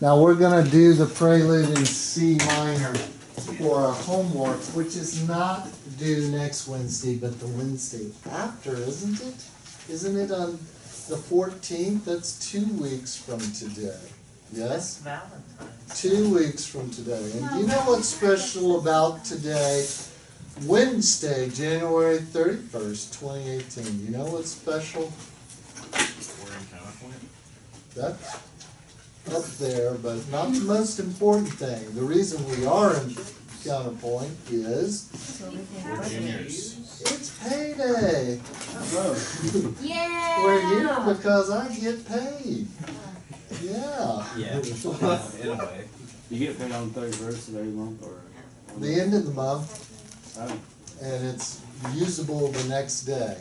Now we're going to do the prelude in C minor for our homework, which is not due next Wednesday, but the Wednesday after, isn't it? Isn't it on the 14th? That's 2 weeks from today. Yes? Valentine's. 2 weeks from today. And you know what's special about today? Wednesday, January 31st, 2018. You know what's special? We're in Counterpoint. That's up there, but not the most important thing. The reason we are in Counterpoint is We're juniors. it's payday. Yeah. We're here because I get paid. Yeah. Yeah. In a way. You get paid on the 31st of every month, or? The end of the month, Oh. and it's usable the next day.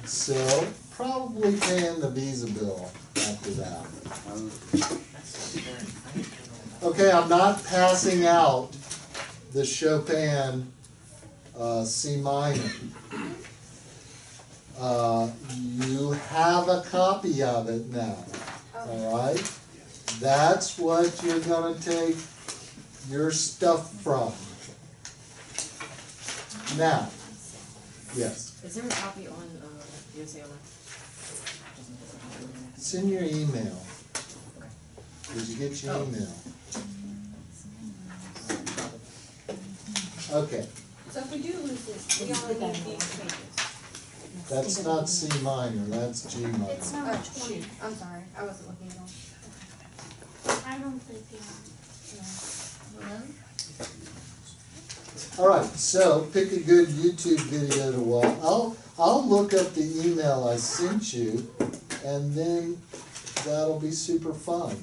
So probably paying the Visa bill after that. Okay, I'm not passing out the Chopin C minor. You have a copy of it now, all right? That's what you're going to take your stuff from. Now, yes, Is there a copy on USA Online? it's in your email. Did you get your email? Okay, So if we do lose this, we only need these pages. that's not C minor, that's G minor. It's Oh, not shoot, I'm sorry, I wasn't looking at all. I don't think All right, so pick a good YouTube video to watch. I'll look up the email I sent you, and then that'll be super fun.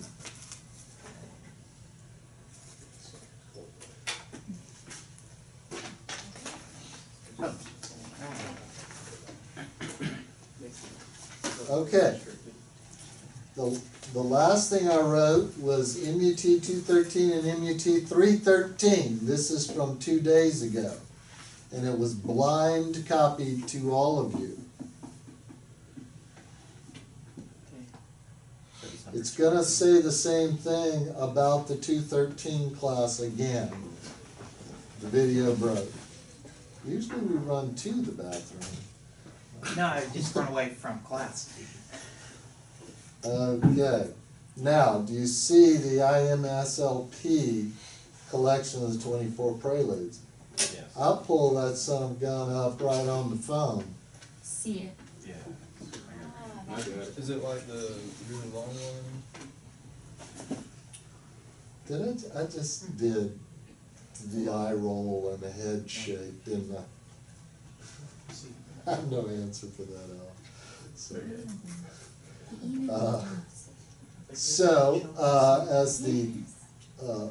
Okay. The last thing I wrote was MUT 213 and MUT 313. This is from 2 days ago. And it was blind copied to all of you. It's going to say the same thing about the 213 class again. The video broke. Usually we run to the bathroom. No, I just run away from class. Okay. Now, do you see the IMSLP collection of the 24 preludes? Yes. I'll pull that son of a gun up right on the phone. see it. Yeah. I got it. Is it like the really long one? Did it? I just did the eye roll and the head shake, didn't I? I have no answer for that, Al. As the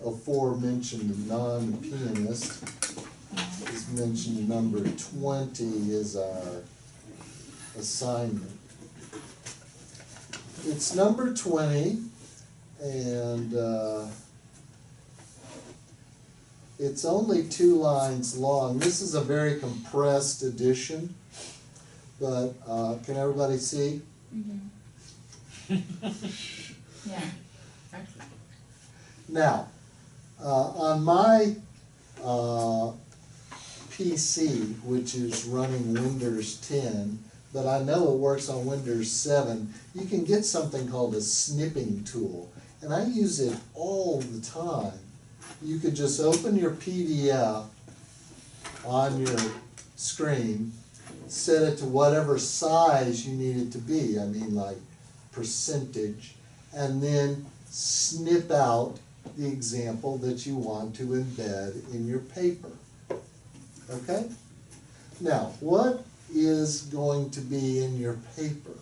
aforementioned non-pianist is mentioned, number 20 is our assignment. It's number 20, and it's only 2 lines long. This is a very compressed edition, but can everybody see? Yeah. Now, on my PC, which is running Windows 10, but I know it works on Windows 7, you can get something called a snipping tool, and I use it all the time. You could just open your PDF on your screen, set it to whatever size you need it to be, I mean like percentage, and then snip out the example that you want to embed in your paper. Okay? Now, what is going to be in your paper?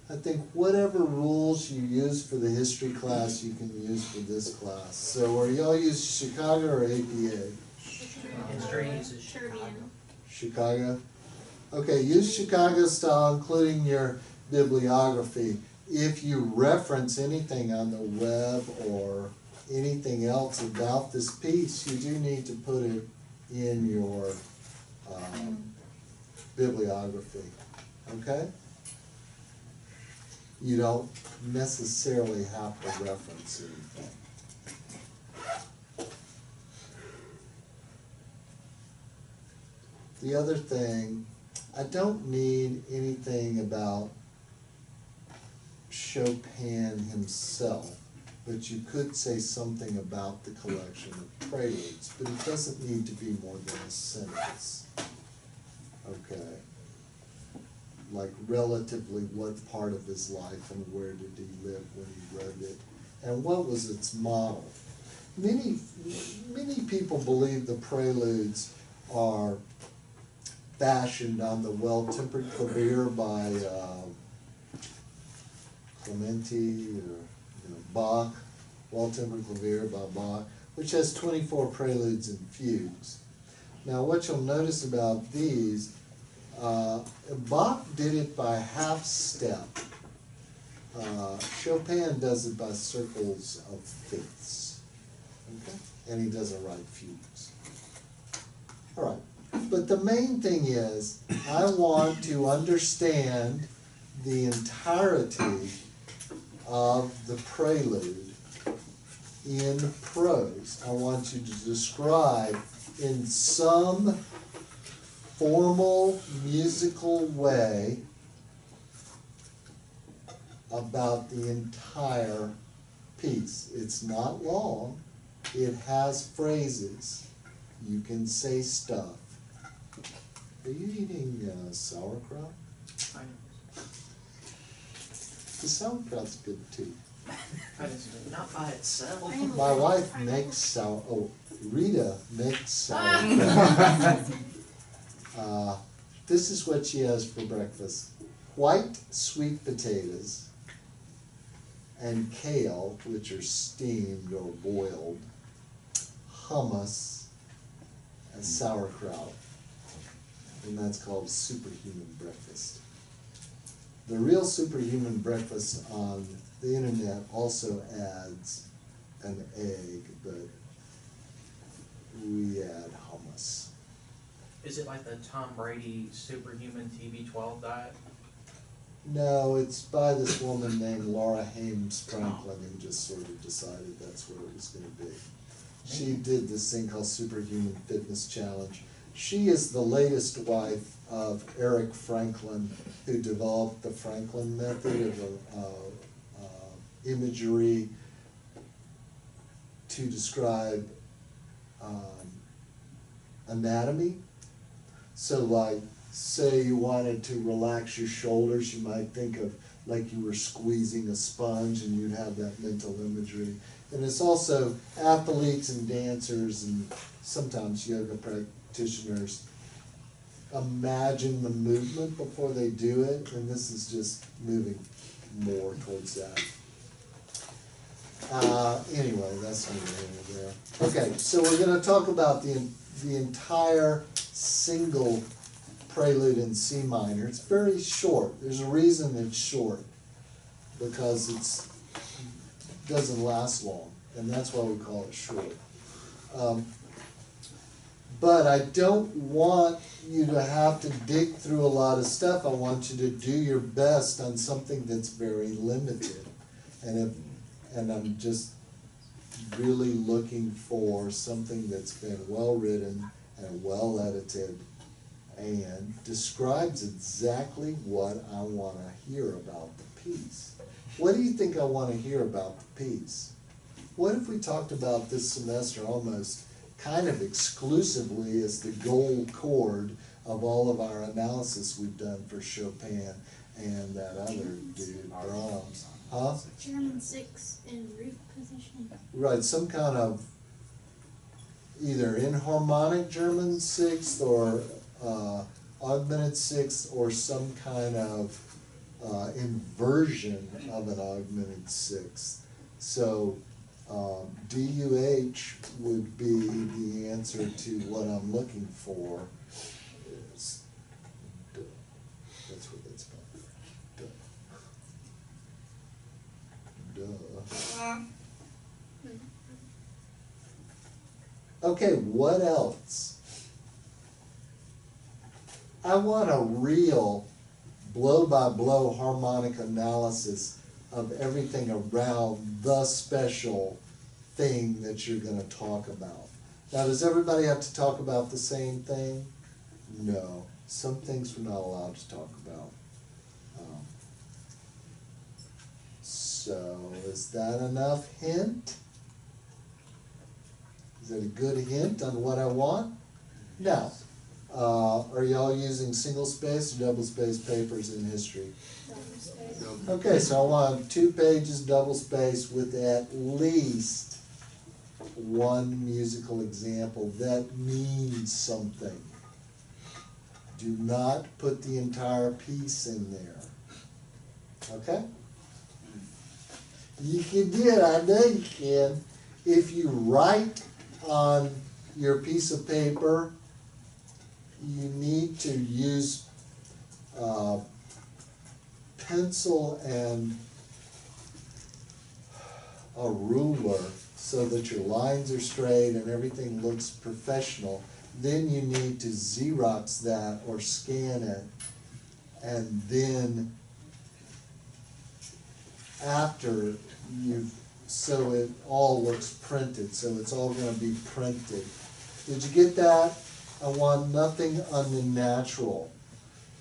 I think whatever rules you use for the history class, you can use for this class. So are y'all use Chicago or APA? History uses Chicago. Chicago? Okay, use Chicago style, including your bibliography. If you reference anything on the web or anything else about this piece, you do need to put it in your bibliography. Okay? You don't necessarily have to reference anything. The other thing, I don't need anything about Chopin himself, but you could say something about the collection of preludes, but it doesn't need to be more than a sentence. Okay. Like relatively what part of his life and where did he live when he wrote it, and what was its model. Many people believe the preludes are fashioned on the Well-Tempered Clavier by Clementi or Bach, Well-Tempered Clavier by Bach, which has 24 preludes and fugues. Now what you'll notice about these, Bach did it by half step. Chopin does it by circles of fifths. Okay? And he doesn't write fugues. All right. But the main thing is, I want to understand the entirety of the prelude in prose. I want you to describe in some formal musical way about the entire piece. It's not long. It has phrases. You can say stuff. Are you eating sauerkraut? I know. The sauerkraut's good too. Not by itself. My wife makes Rita makes sauerkraut. This is what she has for breakfast. White sweet potatoes and kale, which are steamed or boiled, hummus, and sauerkraut. And that's called superhuman breakfast. The real superhuman breakfast on the internet also adds an egg, but we add hummus. Is it like the Tom Brady superhuman TB12 diet? No, it's by this woman named Laura Hames Franklin who just sort of decided that's what it was going to be. She did this thing called Superhuman Fitness Challenge. She is the latest wife of Eric Franklin, who developed the Franklin method of imagery to describe anatomy. So like, say you wanted to relax your shoulders, you might think of like you were squeezing a sponge and you'd have that mental imagery. And it's also athletes and dancers and sometimes yoga practitioners imagine the movement before they do it, and this is just moving more towards that. Anyway, that's neither here nor there. Okay, so we're going to talk about the entire single prelude in C minor. It's very short. There's a reason it's short, because it doesn't last long, and that's why we call it short. But I don't want you to have to dig through a lot of stuff. I want you to do your best on something that's very limited. And I'm just really looking for something that's been well written and well edited and describes exactly what I want to hear about the piece. What do you think I want to hear about the piece? What if we talked about this semester almost kind of exclusively as the gold chord of all of our analysis we've done for Chopin and that other dude, Brahms? Huh? German 6 in root position. Right, some kind of either inharmonic German sixth or augmented sixth, or some kind of inversion of an augmented sixth. So DUH would be the answer to what I'm looking for. Is duh. That's what that's about. Duh. Okay, what else? I want a real blow-by-blow harmonic analysis of everything around the special thing that you're gonna talk about. Now, does everybody have to talk about the same thing? No, some things we're not allowed to talk about. So, is that enough hint? Is that a good hint on what I want? Now, are y'all using single space or double space papers in history? Okay, so I want 2 pages double space with at least one musical example that means something. Do not put the entire piece in there. Okay? You can do it, I know you can. If you write on your piece of paper, you need to use pencil and a ruler so that your lines are straight and everything looks professional. Then you need to Xerox that or scan it, and then after so it all looks printed, so it's all gonna be printed. Did you get that? I want nothing unnatural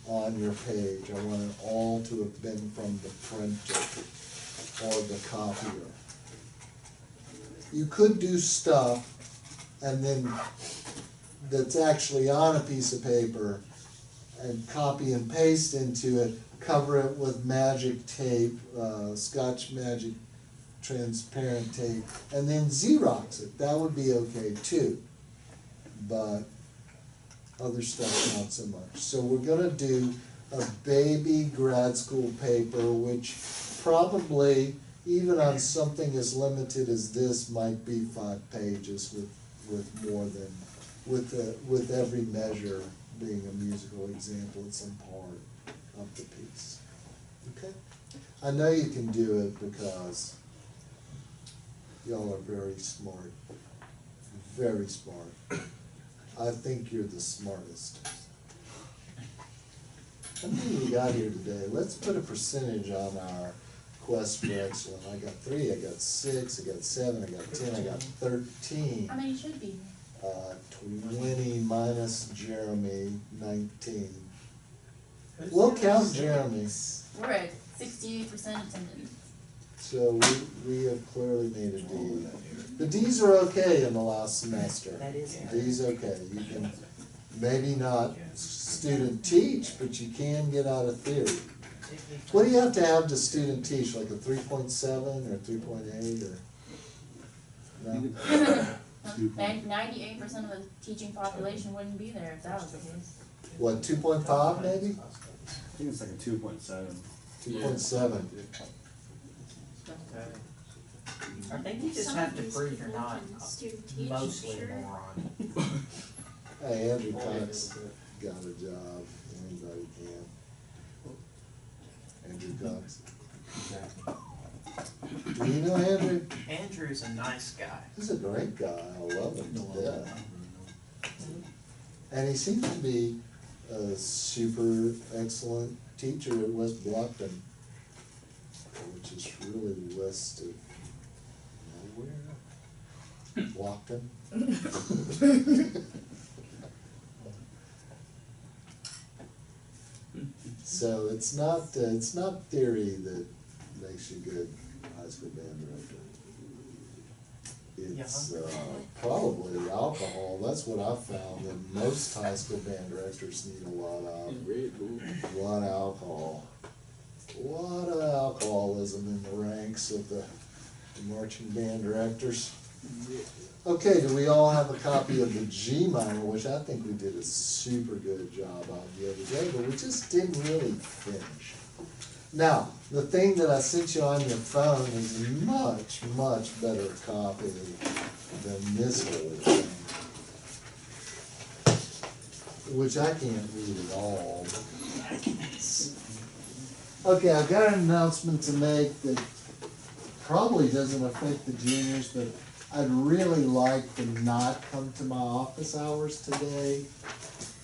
on your page. I want it all to have been from the printer or the copier. You could do stuff and then that's actually on a piece of paper and copy and paste into it, cover it with magic tape, Scotch magic transparent tape, and then Xerox it. That would be okay too. But other stuff not so much. So we're gonna do a baby grad school paper, which probably, even on something as limited as this, might be 5 pages with more than, with every measure being a musical example at some part of the piece. Okay? I know you can do it because y'all are very smart. Very smart. I think you're the smartest. How many we got here today? Let's put a percentage on our quest for excellence. I got 3, I got 6, I got 7, I got 10, I got 13. How many should be? 20 minus Jeremy, 19. We'll count Jeremy. We're at 68% attendance. So we have clearly made a D. The D's are okay in the last semester. That is good. D's okay. You can maybe not student teach, but you can get out of theory. What do you have to student teach? Like a 3.7 or 3.8 or? No? 98% of the teaching population wouldn't be there if that was the case. What, 2.5 maybe? I think it's like a 2.7. 2.7. Okay. I think you just have to prove you're not mostly a moron. Hey, Andrew Cox got a job. Anybody can. Andrew Cox. Do you know Andrew? Andrew's a nice guy. He's a great guy. I love him to death. And he seems to be a super excellent teacher at West Blockton, which is really west of nowhere. Blockton. So it's not theory that makes you good high school band director. It's probably alcohol. That's what I've found, that most high school band directors need a lot of alcohol. A lot of alcoholism in the ranks of the marching band directors. Okay, do we all have a copy of the G minor, which I think we did a super good job of the other day, but we just didn't really finish. Now, the thing that I sent you on your phone is a much, much better copy than this whole thing, which I can't read at all. Okay, I've got an announcement to make that probably doesn't affect the juniors, but I'd really like to not come to my office hours today.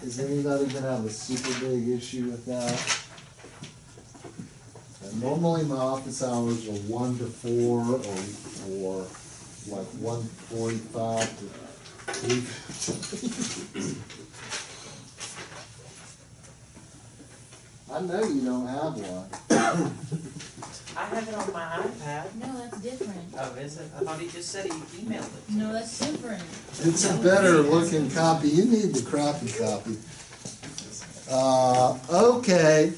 Is anybody gonna have a super big issue with that? Normally my office hours are 1 to 4 or like 1:45 to 3:15. I know you don't have one. I have it on my iPad. No, that's different. Oh, is it? I thought he just said he emailed it. No, that's different. It's a better looking copy. You need the crappy copy. Okay.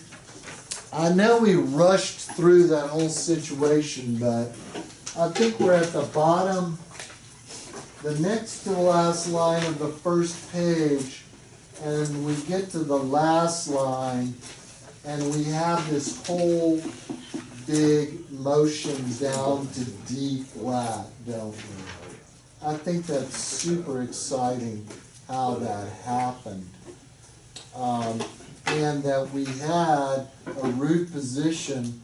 I know we rushed through that whole situation, but I think we're at the bottom, the next to the last line of the first page, and we get to the last line, and we have this whole big motion down to D flat, don't we? I think that's super exciting how that happened. And that we had a root position,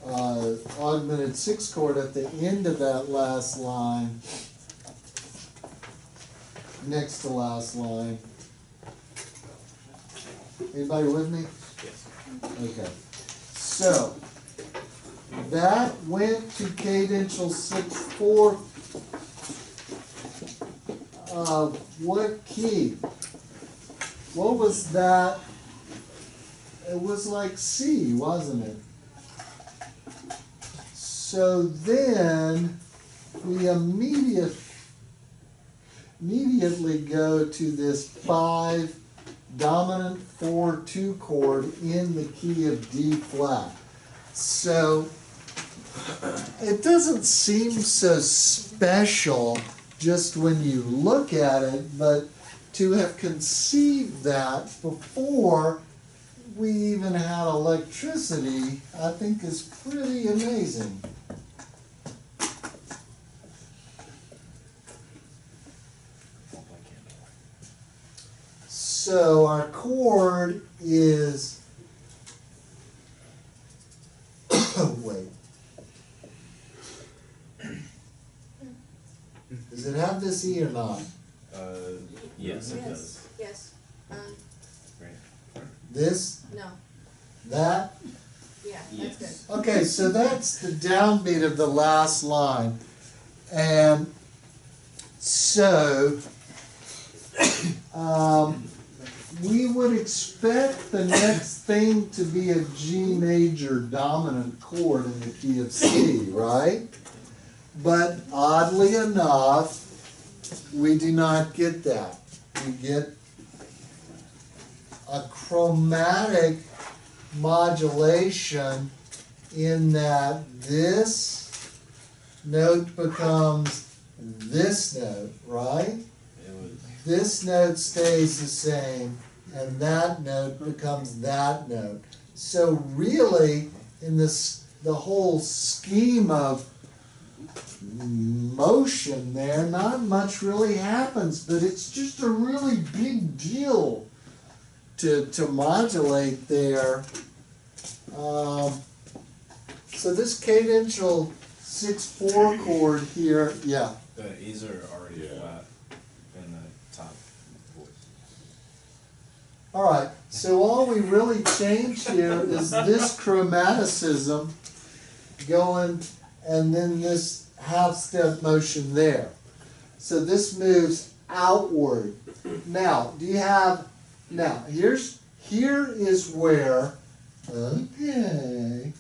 augmented 6 chord at the end of that last line, next to last line. Anybody with me? Yes. Okay. So, that went to cadential 6/4. What key? What was that? It was like C, wasn't it? So then we immediately go to this 5 dominant 4/2 chord in the key of D flat. So it doesn't seem so special just when you look at it, but to have conceived that before we even had electricity, I think is pretty amazing. So our chord is, wait. Does it have this E or not? Yes, it Yes, does. yes, Right. This, no, that? yeah, that's good. Yes. Okay, so that's the downbeat of the last line. And so, we would expect the next thing to be a G major dominant chord in the key of C, right? But oddly enough, we do not get that. We get a chromatic modulation in that this note becomes this note, right? It was. This note stays the same, and that note becomes that note. So really, in this, the whole scheme of motion there, not much really happens, but it's just a really big deal to modulate there. So this cadential 6/4 chord here, yeah. The E's are already flat in the top voice. All right, so all we really change here is this chromaticism going, and then this half-step motion there. So this moves outward. Now, do you have, now, here is where, okay,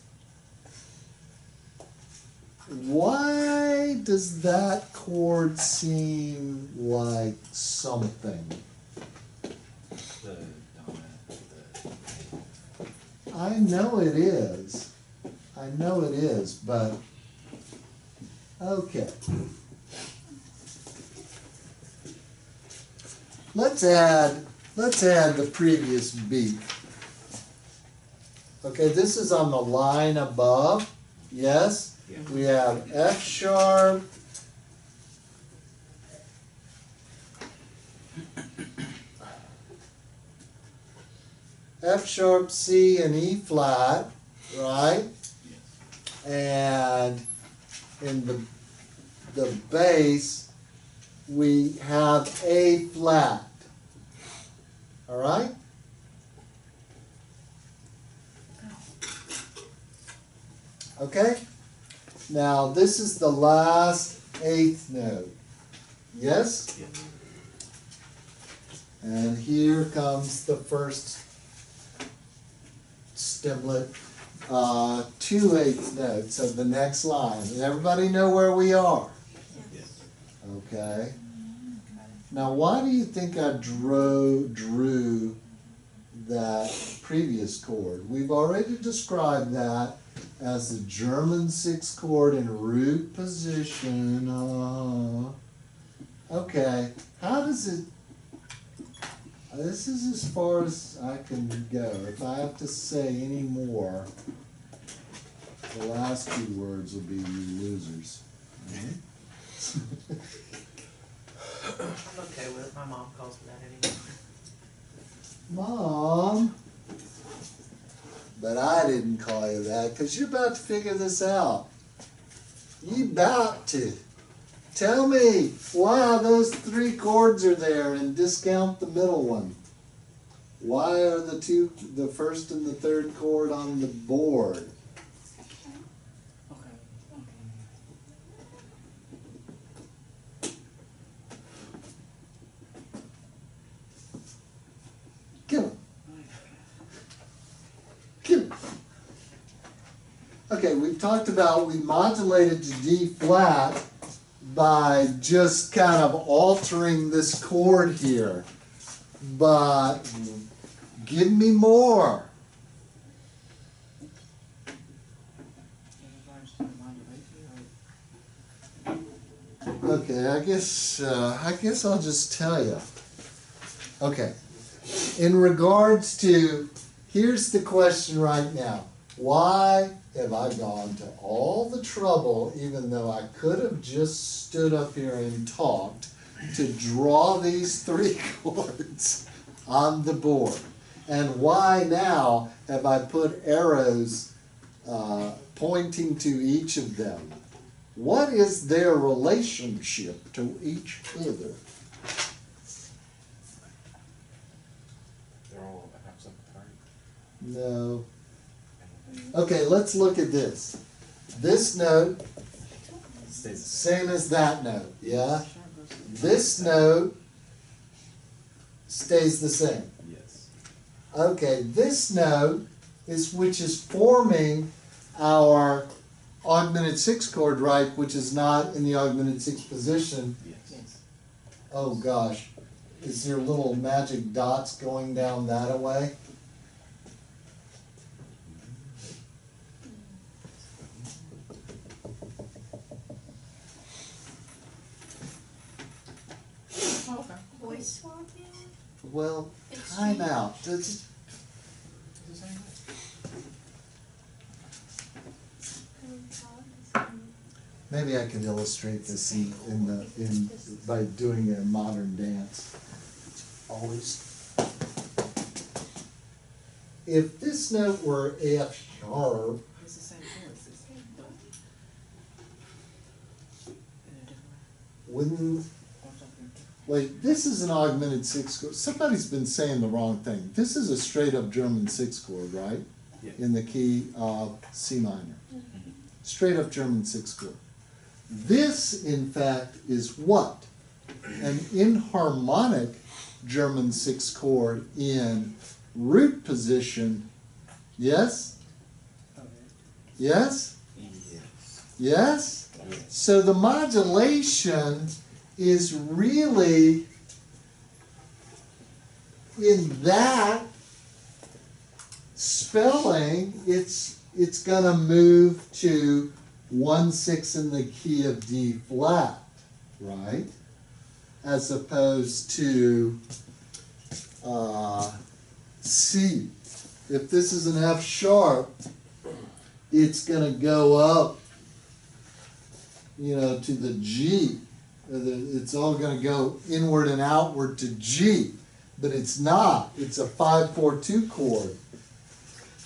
why does that chord seem like something? The dominant. I know it is. I know it is, but okay. Let's add the previous beat. Okay, this is on the line above. Yes? Yeah. We have F sharp, F sharp, C, and E flat, right? And in the bass, we have A flat. All right? Okay? Now, this is the last eighth note. Yes? And here comes the first stemlet, 2/8 notes of the next line. Does everybody know where we are? Okay. Now, why do you think I drew that previous chord? We've already described that as the German 6th chord in root position. Okay, how does it, this is as far as I can go. If I have to say any more, the last 2 words will be you losers. Mhm. I'm okay with it, my mom calls me that anyway. Mom, but I didn't call you that because you're about to figure this out. You about to. Tell me why those 3 chords are there and discount the middle one. Why are the first and the third chord on the board? Give 'em. Give 'em. Okay, we've talked about we modulated to D flat by just kind of altering this chord here. But give me more. Okay, I guess I'll just tell you. Okay. In regards to, here's the question right now. Why have I gone to all the trouble, even though I could have just stood up here and talked, to draw these 3 chords on the board? And why now have I put arrows pointing to each of them? What is their relationship to each other? They're all half seventh harmony. No. Okay, let's look at this. This note, Stays the same as that note, yeah? This note stays the same. same. Yes. Okay, this note which is forming our augmented 6 chord, right, which is not in the augmented 6 position. Yes. Oh gosh, is there little magic dots going down that way? Voice swapping? Well, time out. Maybe I can illustrate this by doing a modern dance. Always. If this note were F sharp, It's the same voice, wouldn't, wait, this is an augmented 6 chord. Somebody's been saying the wrong thing. This is a straight up German 6 chord, right? Yeah. In the key of C minor. Straight up German 6 chord. This, in fact, is what? An inharmonic German 6 chord in root position. Yes? Yes? Yes? So the modulation is really in that spelling, it's gonna move to 1/6 in the key of D flat, right? As opposed to C. If this is an F sharp, it's gonna go up, to the G. It's all gonna go inward and outward to G, but it's not. It's a 5/4-2 chord.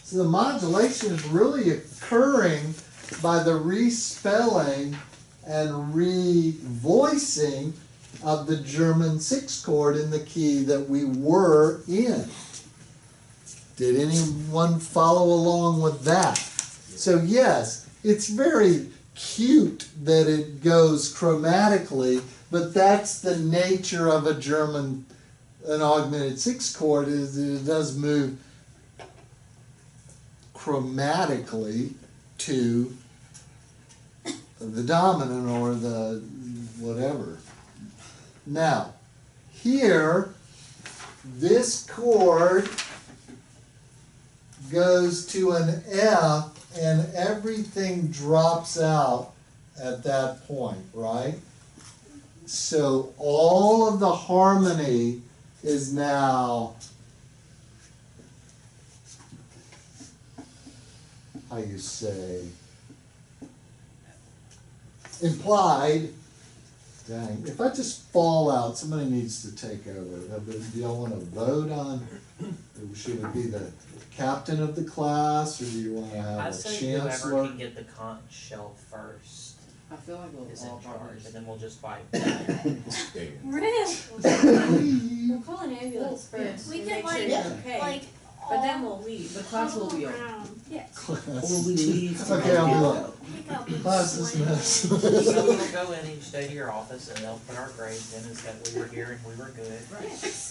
So the modulation is really occurring by the respelling and revoicing of the German 6 chord in the key that we were in. Did anyone follow along with that? So yes, it's very cute that it goes chromatically, but that's the nature of a German, an augmented sixth chord, is that it does move chromatically to the dominant or the whatever. Now, here, this chord goes to an F and everything drops out at that point, right? So all of the harmony is now, how you say, implied. Dang, if I just fall out, somebody needs to take over. Do y'all want to vote on, should it be the captain of the class, or do you want to have I a say whoever chancellor? can get the conch shell first I feel like we'll is in all probably charge, just and then we'll just fight. Really? We'll call an ambulance first. We and could make like, sure you're okay. like, But then we'll leave. The class will be over. Yes. Or we leave. to Okay, go I'll get do it. pick up and Class is swing. mess. So we'll go in each day to your office, and they'll put our grades in as that we were here and we were good,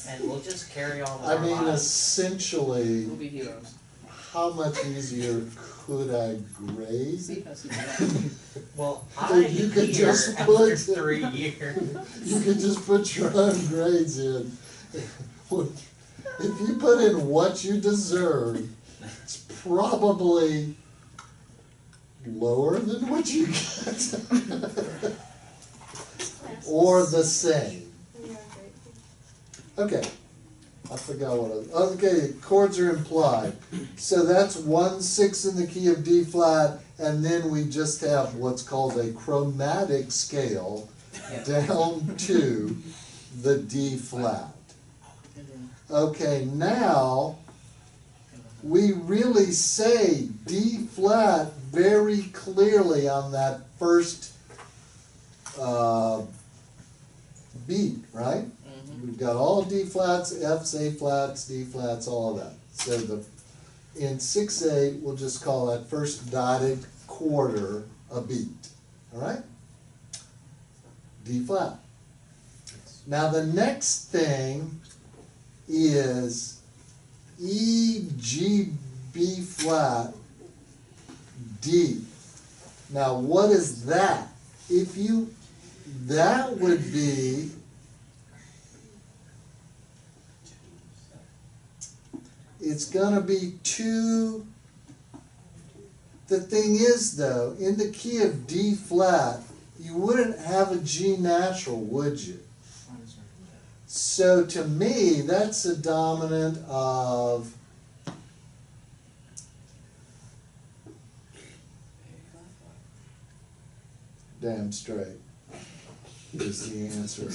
and we'll just carry on with I our mean, lives. essentially, We'll be heroes. how much easier could I grade? Because he's Well, If I'm you could here just after put- 3 years. You could just put your own grades in. If you put in what you deserve, it's probably lower than what you get. Or the same. Yeah, great. Okay, I forgot what I, okay, chords are implied. So that's 1/6 in the key of D flat, and then we just have what's called a chromatic scale down to the D flat. Okay, now we really say D flat very clearly on that first beat, right? We've got all D flats, F's, A flats, D flats, all of that. So in 6/8, we'll just call that first dotted quarter a beat, all right? D flat. Now the next thing is E, G, B flat, D. Now what is that? That would be it's gonna be two. The thing is though, in the key of D flat, you wouldn't have a G natural, would you? So to me, that's a dominant of damn straight is the answer.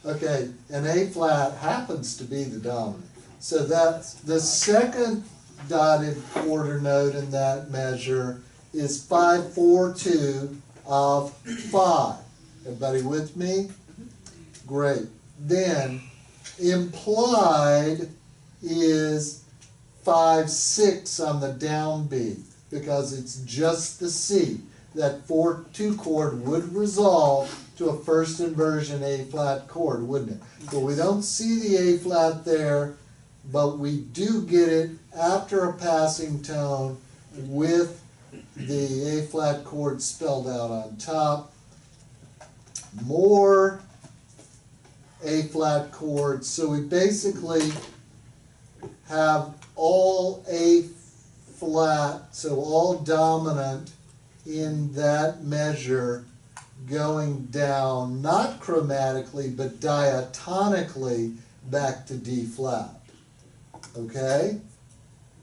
Okay, an A flat happens to be the dominant. So that the second dotted quarter note in that measure is 5/4/2 of 5. Everybody with me? Great. Then implied is 5/6 on the downbeat because it's just the C. That 4/2 chord would resolve to a first inversion A flat chord, wouldn't it? But we don't see the A flat there, but we do get it after a passing tone with the A flat chord spelled out on top. More A flat chords, so we basically have all A flat, so all dominant in that measure going down, not chromatically, but diatonically back to D flat. Okay?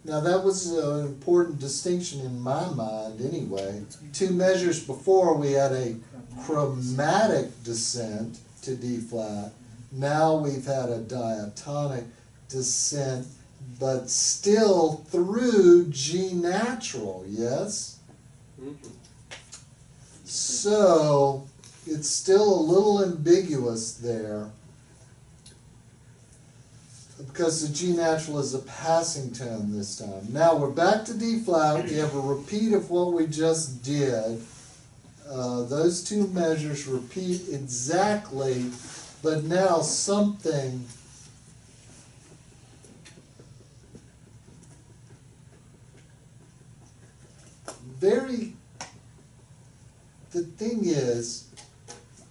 Now that was an important distinction in my mind anyway. 2 measures before we had a chromatic descent to D flat. Now we've had a diatonic descent, but still through G natural, yes? So it's still a little ambiguous there. because the G natural is a passing tone this time. Now we're back to D flat. We have a repeat of what we just did. Those two measures repeat exactly, but now something the thing is,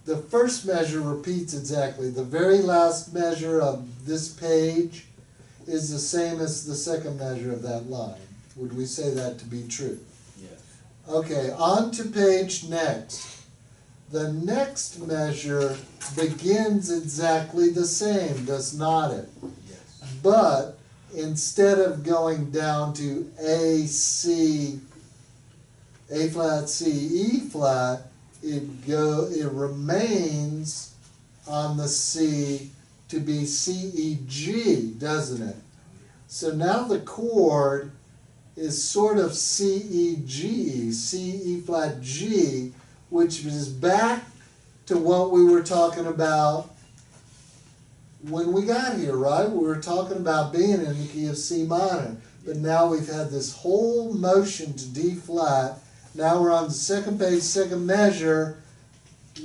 the first measure repeats exactly. The very last measure of this page is the same as the second measure of that line. Would we say that to be true? Yes. Okay, on to page next. The next measure begins exactly the same, does not it? Yes. But instead of going down to A, C, A flat, C, E flat, it remains on the C to be C, E, G, doesn't it? So now the chord is sort of C, E, G, C, E flat, G, which is back to what we were talking about when we got here, right? We were talking about being in the key of C minor, but now we've had this whole motion to D flat. Now we're on the second page, second measure.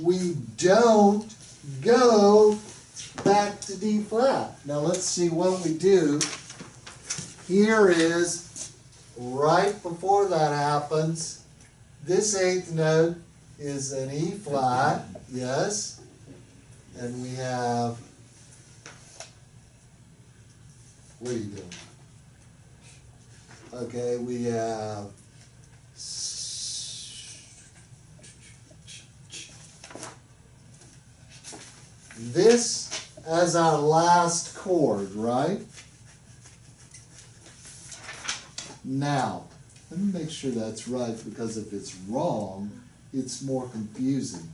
We don't go back to D flat. Now let's see what we do. Here is, right before that happens, this eighth note is an E flat, yes, and we have, what are you doing? Okay, we have this as our last chord, right? Now, let me make sure that's right, because if it's wrong, it's more confusing.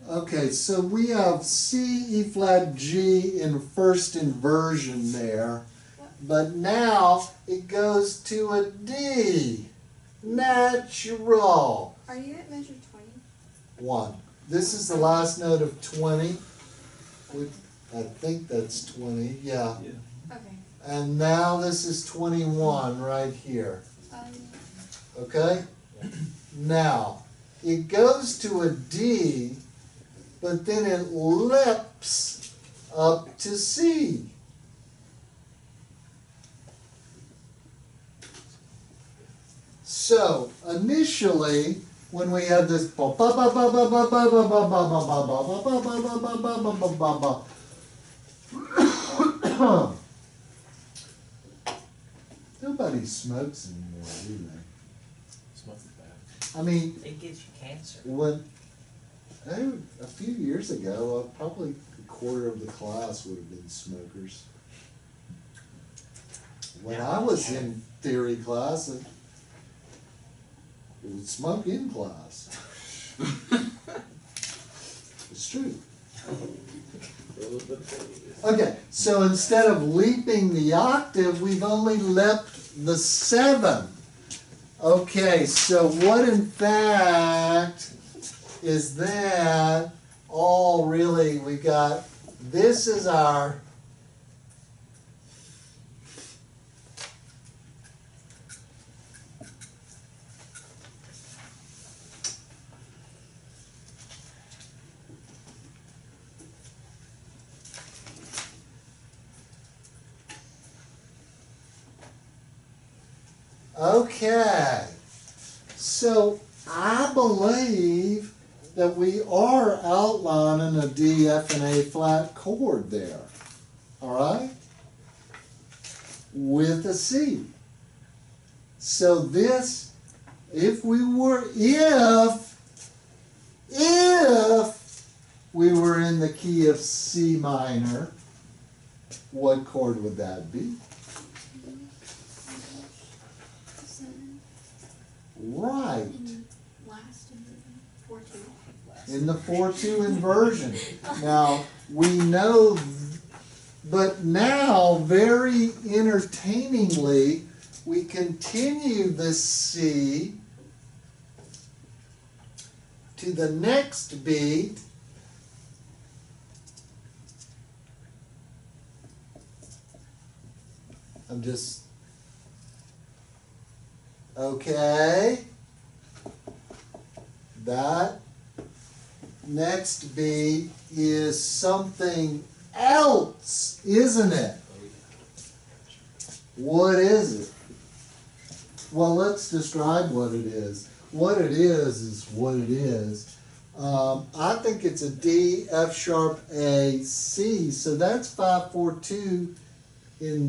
Okay, so we have C, E flat, G in first inversion there, but now it goes to a D, natural. Are you at measure 20? 1. This is the last note of 20. I think that's 20, yeah. Okay. And now this is 21 right here. Okay? Now, it goes to a D, but then it lips up to C. So, initially, when we had this nobody smokes anymore, do they? Smoking's bad. I mean, It gives you cancer. a few years ago, probably a quarter of the class would have been smokers. When I was in theory class, it would smoke in class. It's true. Okay, so instead of leaping the octave, we've only leapt the 7. Okay, so what in fact is that all really, we got, this is our okay, so I believe that we are outlining a D, F, and A flat chord there, all right, with a C. So this, if we were in the key of C minor, what chord would that be? Right. Last inversion, 4/2. In the 4/2 inversion. Now, we know, but now, very entertainingly, we continue this C to the next beat, I'm just, okay. That next beat is something else, isn't it? What is it? Well, let's describe what it is. What it is what it is. I think it's a D, F sharp, A, C. So that's 5-4-2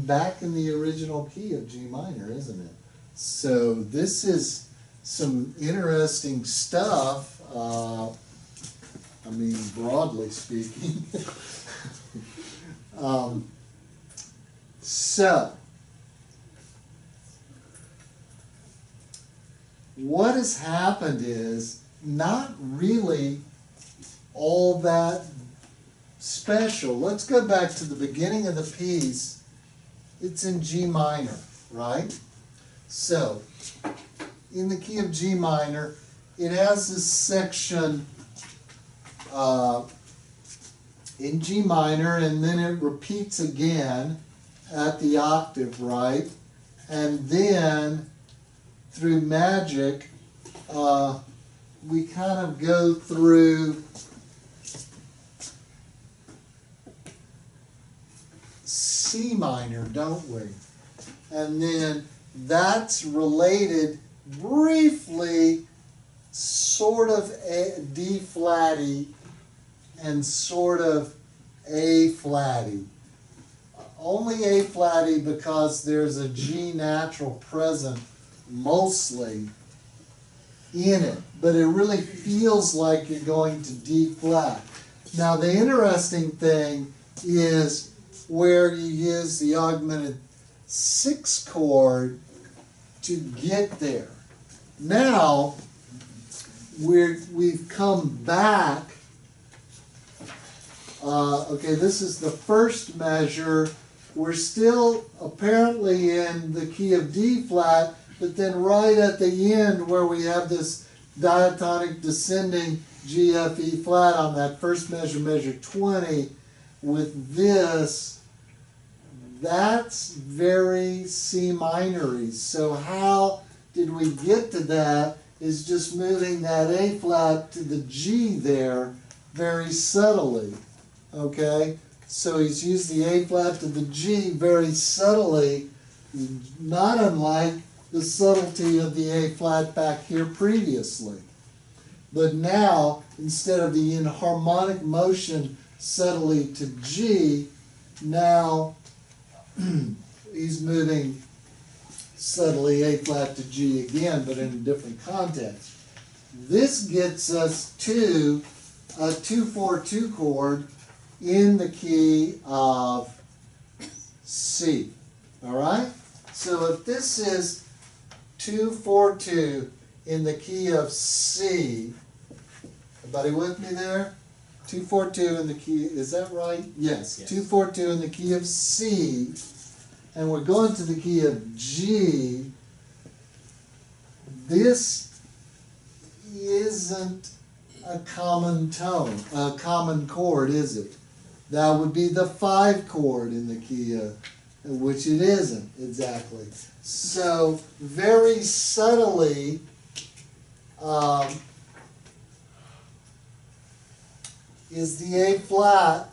back in the original key of G minor, isn't it? So this is some interesting stuff. I mean, broadly speaking. So what has happened is not really all that special. Let's go back to the beginning of the piece. It's in G minor, right? So, in the key of G minor, it has this section in G minor, and then it repeats again at the octave, right? And then, through magic, we kind of go through C minor, don't we? And then that's related briefly, sort of D flatty and sort of A flatty. Only A flatty because there's a G natural present mostly in it, but it really feels like you're going to D flat. Now the interesting thing is where you use the augmented 6 chord to get there. Now we've come back. Okay, this is the first measure. We're still apparently in the key of D flat, but then right at the end where we have this diatonic descending G, F, E flat on that first measure, measure 20, with this, that's very C minor-y. So how did we get to that is just moving that A flat to the G there very subtly, okay? So he's used the A flat to the G very subtly, not unlike the subtlety of the A flat back here previously. But now, instead of the inharmonic motion subtly to G, now he's moving subtly A flat to G again, but in a different context. This gets us to a 2-4-2 chord in the key of C. All right? So if this is 2-4-2 in the key of C, everybody with me there? 2-4-2 in the key, is that right? Yes. 2-4-2 in the key of C, and we're going to the key of G. This isn't a common tone, a common chord, is it? That would be the 5 chord in the key of, which it isn't exactly. So very subtly, is the A flat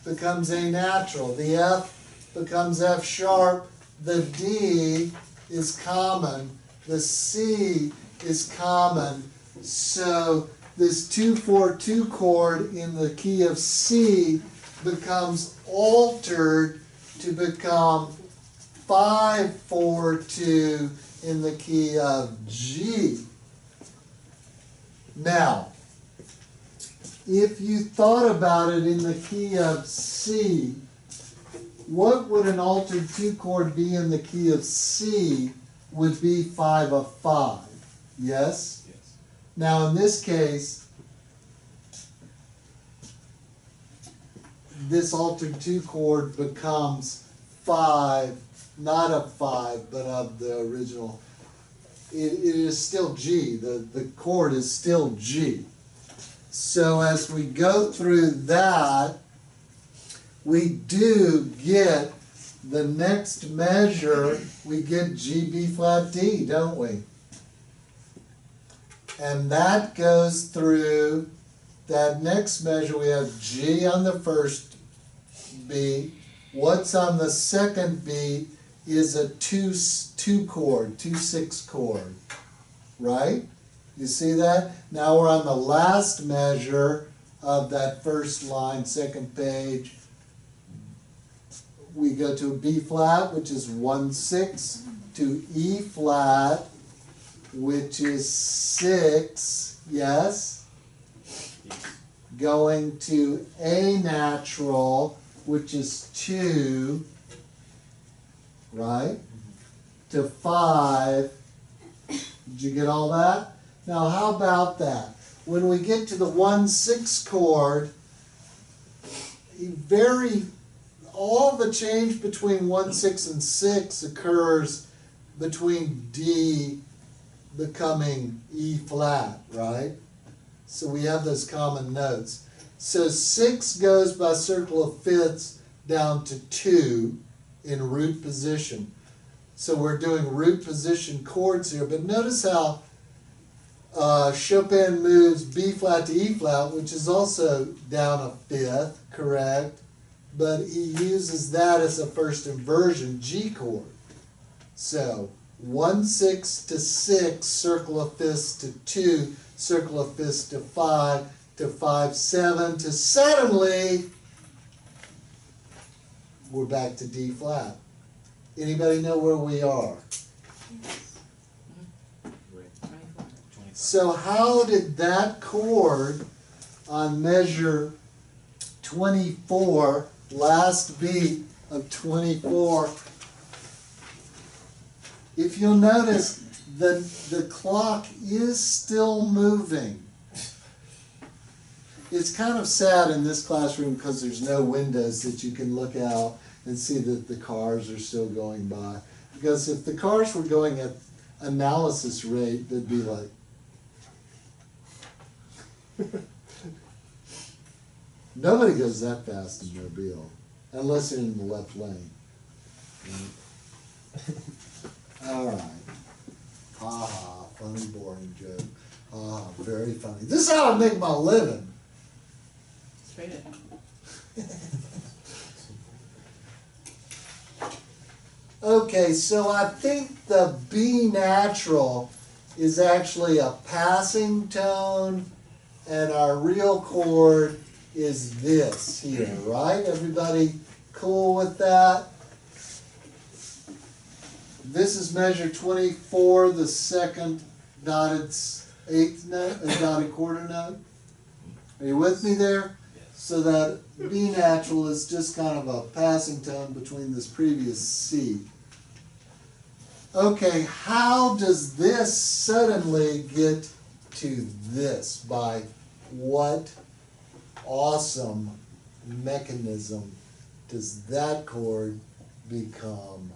becomes A natural. The F becomes F sharp. The D is common. The C is common. So this 2-4-2 chord in the key of C becomes altered to become 5-4-2 in the key of G. Now, if you thought about it in the key of C, what would an altered 2 chord be in the key of C? Would be 5 of 5. Yes? Yes. Now in this case, this altered 2 chord becomes 5, not of 5, but of the original. It is still G. The chord is still G. So as we go through that, we do get the next measure, we get G, B flat, D, don't we? And that goes through that next measure. We have G on the first beat. What's on the second beat is a 2/6 chord, right? You see that? Now we're on the last measure of that first line, second page. We go to B flat, which is 1/6, to E flat, which is 6, yes? Going to A natural, which is 2, right? To 5. Did you get all that? Now how about that? When we get to the 1/6 chord, all the change between 1/6 and 6 occurs between D becoming E flat, right? So we have those common notes. So 6 goes by circle of fifths down to 2 in root position. So we're doing root position chords here, but notice how Chopin moves B flat to E flat, which is also down a fifth, correct? But he uses that as a first inversion G chord. So 1/6 to 6, circle of fifths to 2, circle of fifths to 5, to 5/7, to suddenly we're back to D flat. Anybody know where we are? So how did that chord on measure 24, last beat of 24, if you'll notice, the clock is still moving. It's kind of sad in this classroom because there's no windows that you can look out and see that the cars are still going by. Because if the cars were going at analysis rate, they'd be like, nobody goes that fast in Mobile, unless you're in the left lane. All right. Ha ha, funny, boring joke. Ah, very funny. This is how I make my living. Straight it. Okay, so I think the B natural is actually a passing tone, and our real chord is this here, right? Everybody cool with that? This is measure 24, the second dotted eighth note, dotted quarter note. Are you with me there? So that B natural is just kind of a passing tone between this previous C. Okay, how does this suddenly get to this? By what awesome mechanism does that chord become?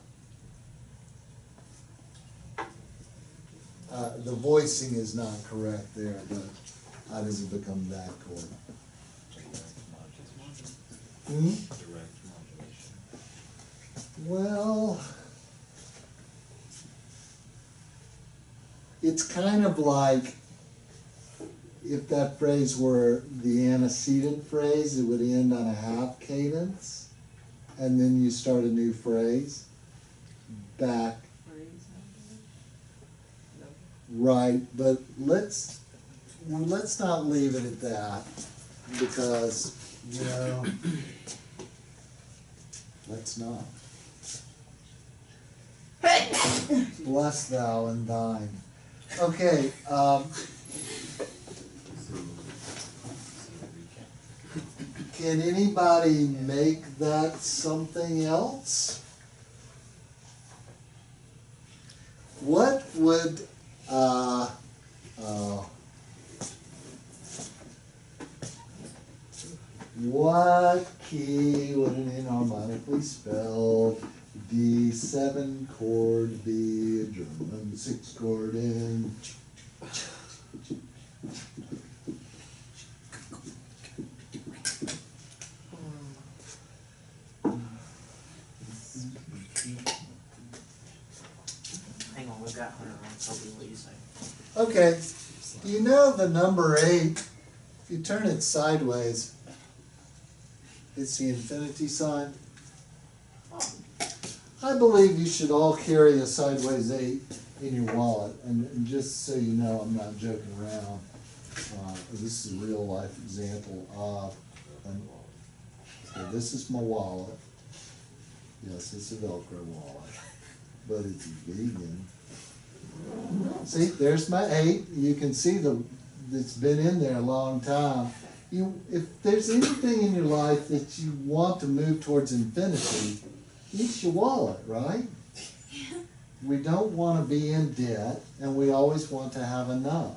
The voicing is not correct there, but how does it become that chord? Direct modulation. Well, it's kind of like if that phrase were the antecedent phrase, it would end on a half cadence, and then you start a new phrase back. Right, but let's not leave it at that, because, you know, let's not. Bless thou and thine. Okay, can anybody make that something else? What would what key would an inharmonically spelled D7 chord be, a German 6 chord in? Okay, you know the number 8, if you turn it sideways, it's the infinity sign. I believe you should all carry a sideways 8 in your wallet, and just so you know, I'm not joking around. This is a real life example of, so this is my wallet. Yes, it's a Velcro wallet, but it's vegan. See, there's my 8. You can see it's been in there a long time. If there's anything in your life that you want to move towards infinity, it's your wallet, right? We don't want to be in debt, and we always want to have enough.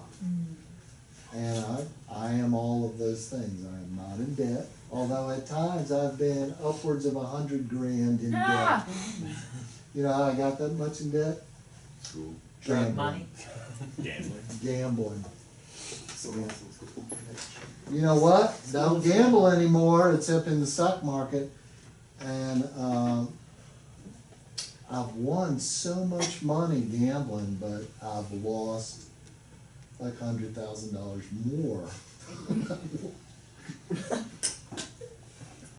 And I am all of those things. I am not in debt, although at times I've been upwards of $100 grand in debt. You know how I got that much in debt? School. Drug money. Gambling. You know what? Don't gamble anymore except in the stock market. And I've won so much money gambling, but I've lost like $100,000 more.